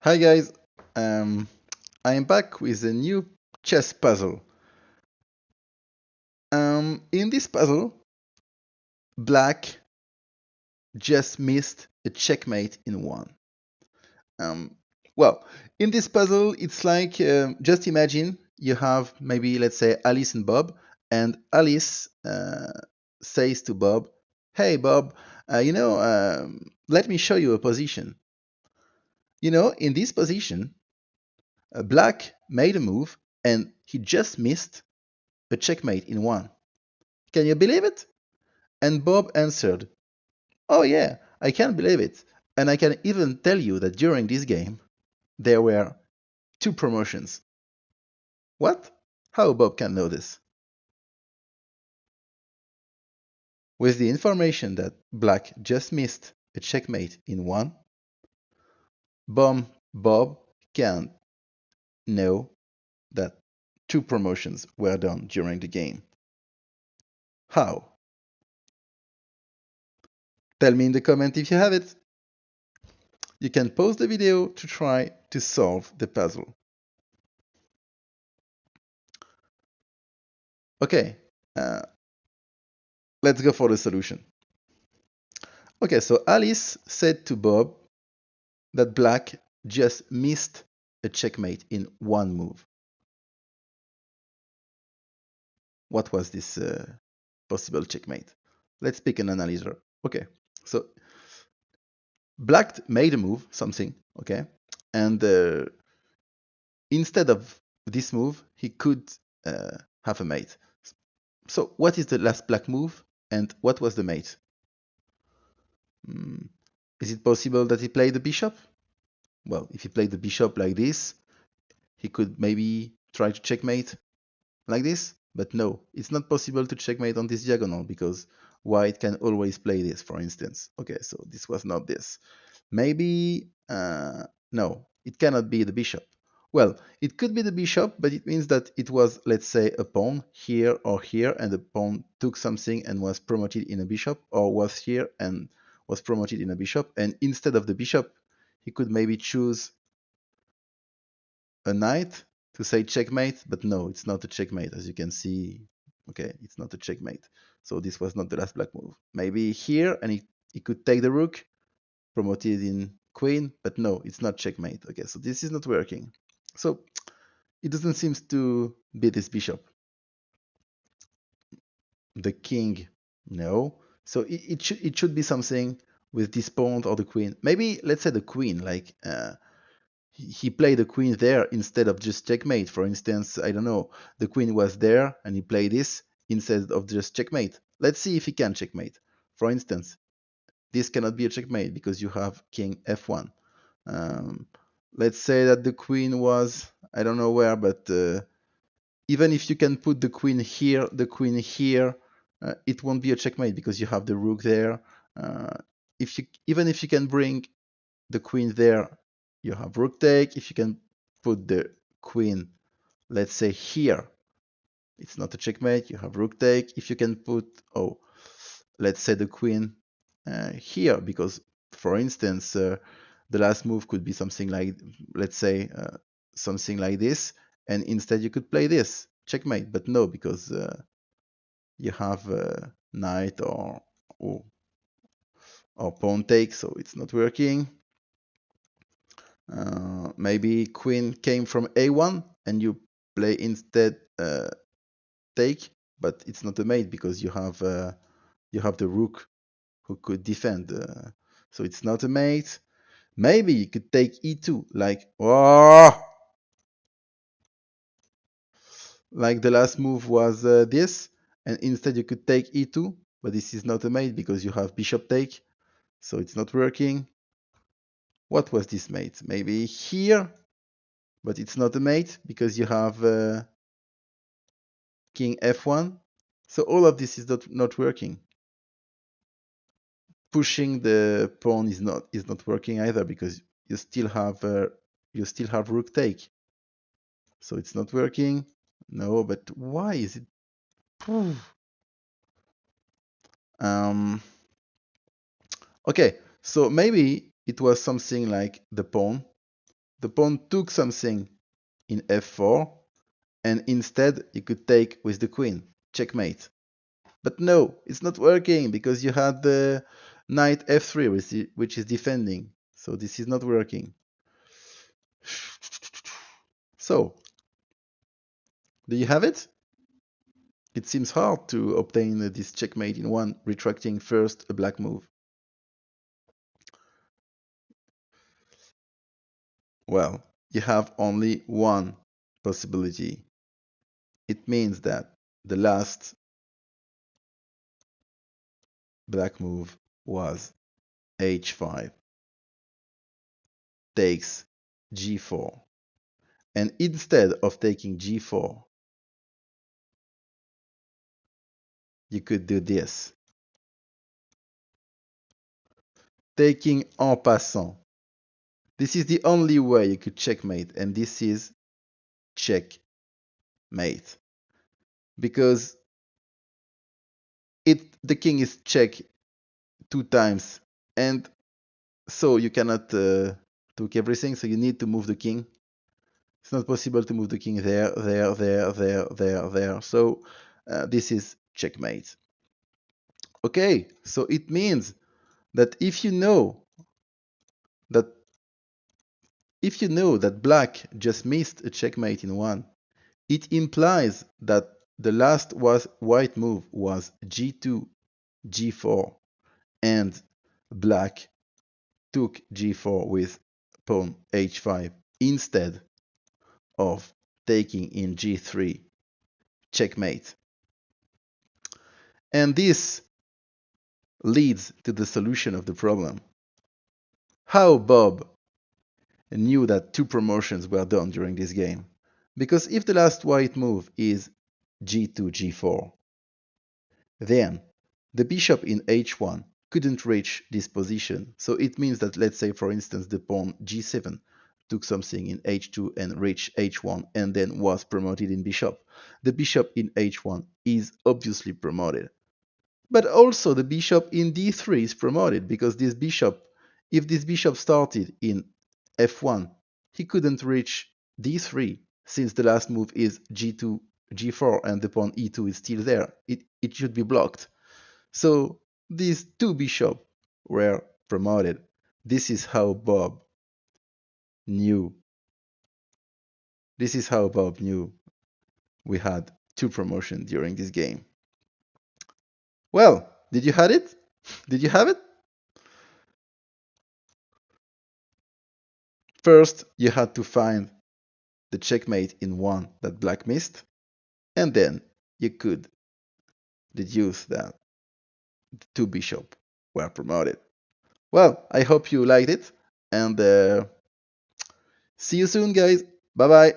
Hi guys, I am back with a new chess puzzle. In this puzzle, Black just missed a checkmate in one. Um, well, in this puzzle, it's like just imagine you have maybe let's say Alice and Bob, and Alice says to Bob, "Hey Bob, let me show you a position. In this position, Black made a move and he just missed a checkmate in one. Can you believe it?" And Bob answered, "Oh, yeah, I can believe it. And I can even tell you that during this game, there were two promotions." What? How Bob can know this? With the information that Black just missed a checkmate in one, Bob can know that two promotions were done during the game. How? Tell me in the comment if you have it. You can pause the video to try to solve the puzzle. Okay, uh, let's go for the solution. Okay, so Alice said to Bob that Black just missed a checkmate in one move. What was this possible checkmate? Let's pick an analyzer. Okay, so Black made a move, something, okay, and instead of this move, he could have a mate. So what is the last Black move, and what was the mate? Mm, is it possible that he played the bishop? Well, if he played the bishop like this, he could maybe try to checkmate like this, but no, it's not possible to checkmate on this diagonal because white can always play this, for instance. Okay, so this was not this. Maybe, no, it cannot be the bishop. Well, it could be the bishop, but it means that it was, let's say, a pawn here or here, and the pawn took something and was promoted in a bishop, or was here and was promoted in a bishop, and instead of the bishop, he could maybe choose a knight to say checkmate, but no, it's not a checkmate, as you can see. Okay, it's not a checkmate. So this was not the last black move. Maybe here, and he could take the rook, promoted in queen, but no, it's not checkmate. Okay, so this is not working. So it doesn't seem to be this bishop. The king, no. So it should be something with this pawn or the queen. Maybe let's say the queen, like he played the queen there instead of just checkmate. For instance, I don't know, the queen was there and he played this instead of just checkmate. Let's see if he can checkmate. For instance, this cannot be a checkmate because you have king f1. Um, let's say that the queen was, I don't know where, but even if you can put the queen here, it won't be a checkmate because you have the rook there. Even if you can bring the queen there, you have rook take. If you can put the queen, let's say here, it's not a checkmate. You have rook take. If you can put, let's say the queen here, because for instance, the last move could be something like, let's say, something like this, and instead you could play this checkmate. But no, because you have knight or or pawn take, so it's not working. Maybe queen came from a1 and you play instead take, but it's not a mate because you have the rook who could defend. So it's not a mate. Maybe you could take e2, like the last move was this, and instead you could take e2, but this is not a mate because you have bishop take, so it's not working. What was this mate? Maybe here, but it's not a mate because you have king f1. So all of this is not working. Pushing the pawn is not working either because you still have rook take. So it's not working. No, but why is it? Um, okay, so maybe it was something like the pawn the pawn took something in f4, and instead you could take with the queen. Checkmate. But no, it's not working because you had the knight f3, which is defending. So this is not working. So, do you have it? It seems hard to obtain this checkmate in one, retracting first a black move. Well, you have only one possibility. It means that the last black move was h5, takes g4. And instead of taking g4, you could do this. Taking en passant. This is the only way you could checkmate, and this is checkmate. Because the king is check 2 times, and so you cannot took everything, so you need to move the king. It's not possible to move the king there, there, there, there, there, there. So this is checkmate. Okay, so it means that that if you know that black just missed a checkmate in one, it implies that the last white move was g2, g4, and black took g4 with pawn h5 instead of taking in g3, checkmate. And this leads to the solution of the problem. How Bob knew that 2 promotions were done during this game? Because if the last white move is g2, g4, then the bishop in h1 couldn't reach this position. So it means that, let's say, for instance, the pawn g7 took something in h2 and reached h1 and then was promoted in bishop. The bishop in h1 is obviously promoted. But also the bishop in d3 is promoted because this bishop, if this bishop started in f1, he couldn't reach d3 since the last move is g2, g4 and the pawn e2 is still there. It should be blocked. So these 2 bishops were promoted. This is how Bob knew. This is how Bob knew we had 2 promotions during this game. Well, did you have it? Did you have it? First, you had to find the checkmate in one that black missed, and then you could deduce that the 2 bishops were promoted. Well, I hope you liked it, and see you soon, guys. Bye bye.